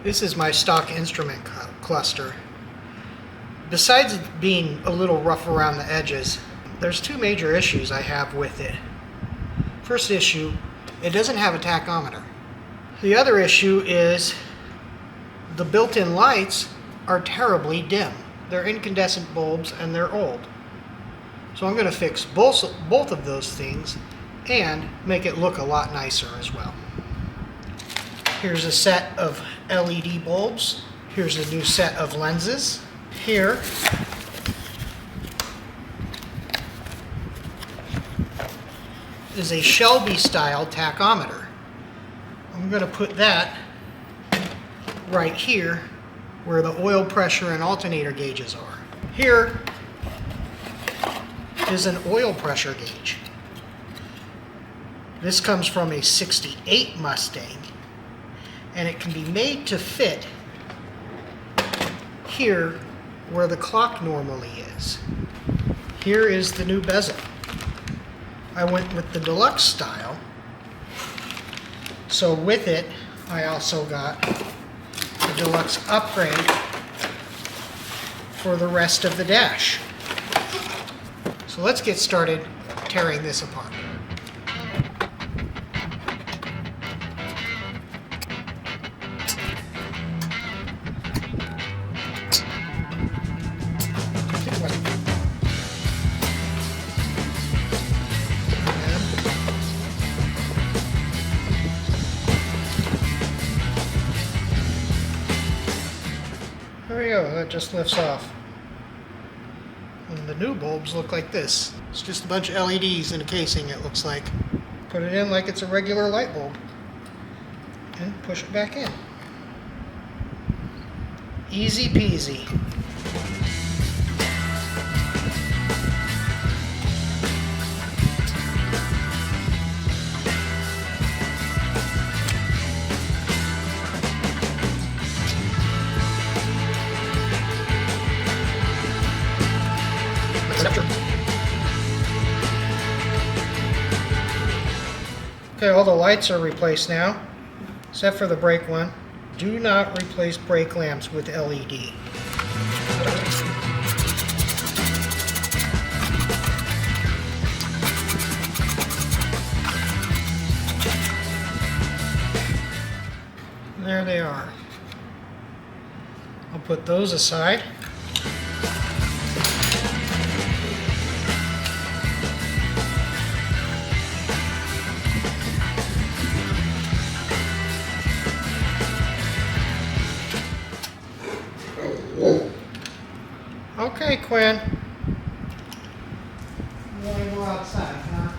This is my stock instrument cluster. Besides it being a little rough around the edges, there's two major issues I have with it. First issue, it doesn't have a tachometer. The other issue is the built-in lights are terribly dim. They're incandescent bulbs and they're old. So I'm going to fix both of those things and make it look a lot nicer as well. Here's a set of LED bulbs. Here's a new set of lenses. Here is a Shelby style tachometer. I'm going to put that right here where the oil pressure and alternator gauges are. Here is an oil pressure gauge. This comes from a '68 Mustang, and it can be made to fit here where the clock normally is. Here is the new bezel. I went with the deluxe style, so with it I also got the deluxe upgrade for the rest of the dash. So let's get started tearing this apart. There we go, that just lifts off. And the new bulbs look like this. It's just a bunch of LEDs in a casing, it looks like. Put it in like it's a regular light bulb and push it back in. Easy peasy. Okay, all the lights are replaced now, except for the brake one. Do not replace brake lamps with LED. There they are. I'll put those aside. Okay, Quinn. You want to go outside, huh?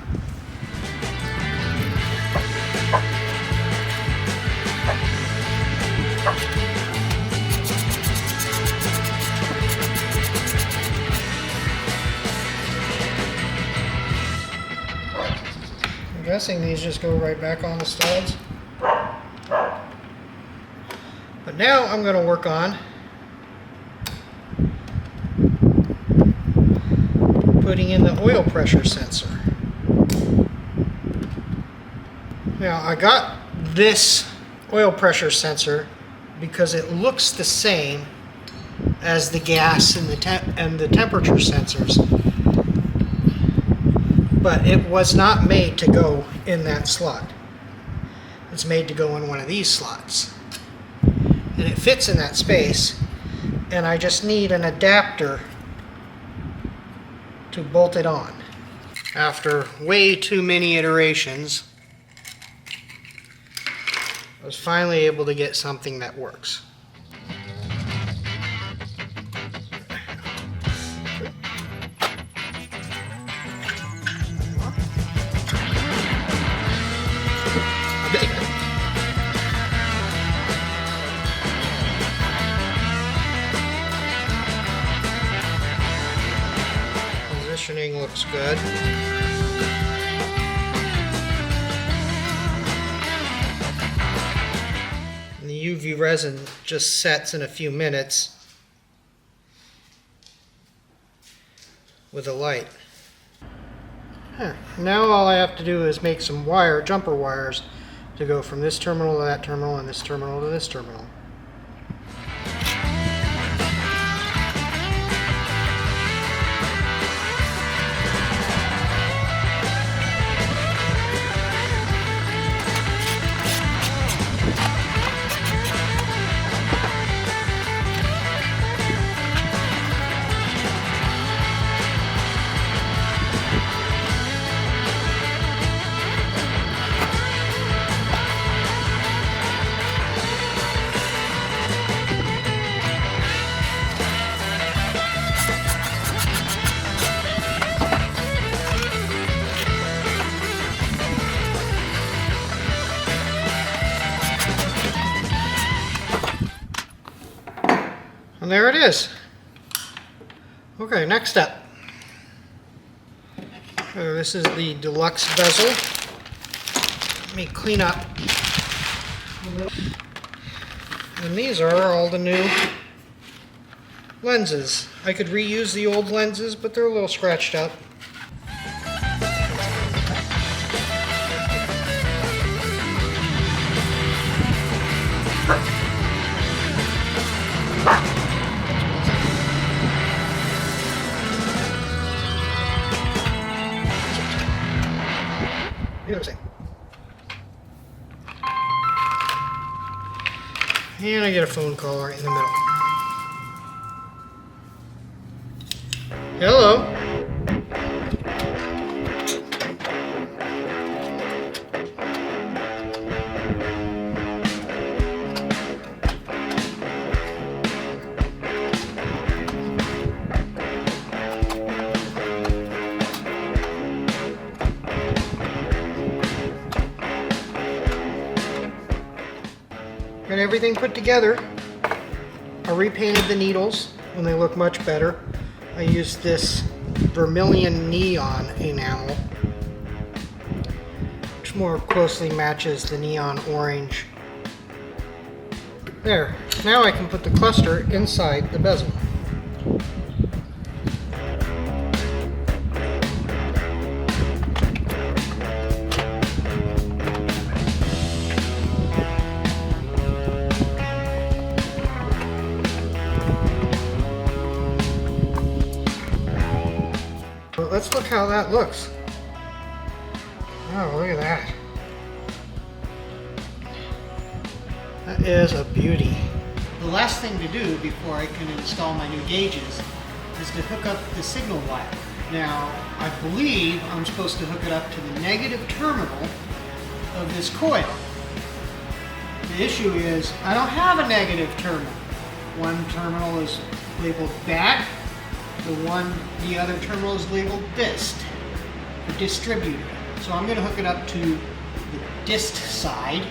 I'm guessing these just go right back on the studs. But now I'm going to work on putting in the oil pressure sensor. Now I got this oil pressure sensor because it looks the same as the gas and the temperature sensors, but it was not made to go in that slot. It's made to go in one of these slots, and it fits in that space, and I just need an adapter to bolt it on. After way too many iterations, I was finally able to get something that works. Positioning looks good. And the UV resin just sets in a few minutes with a light. Now all I have to do is make some jumper wires to go from this terminal to that terminal and this terminal to this terminal. And there it is. Okay, next up. This is the deluxe bezel. Let me clean up. And these are all the new lenses. I could reuse the old lenses, but they're a little scratched up. You know what I'm saying? And I get a phone call right in the middle. Hello. Got everything put together. I repainted the needles and they look much better. I used this vermilion neon enamel, which more closely matches the neon orange. There. Now I can put the cluster inside the bezel. Let's look how that looks. Oh, look at that. That is a beauty. The last thing to do before I can install my new gauges is to hook up the signal wire. Now, I believe I'm supposed to hook it up to the negative terminal of this coil. The issue is I don't have a negative terminal. One terminal is labeled back. The other terminal is labeled dist, the distributor. So I'm going to hook it up to the dist side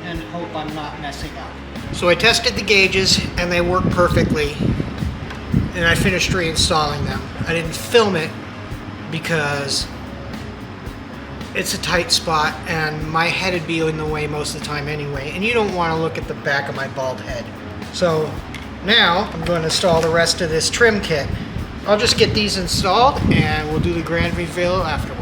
and hope I'm not messing up. So I tested the gauges and they work perfectly, and I finished reinstalling them. I didn't film it because it's a tight spot and my head would be in the way most of the time anyway, and you don't want to look at the back of my bald head. So now I'm going to install the rest of this trim kit. I'll just get these installed and we'll do the grand reveal afterwards.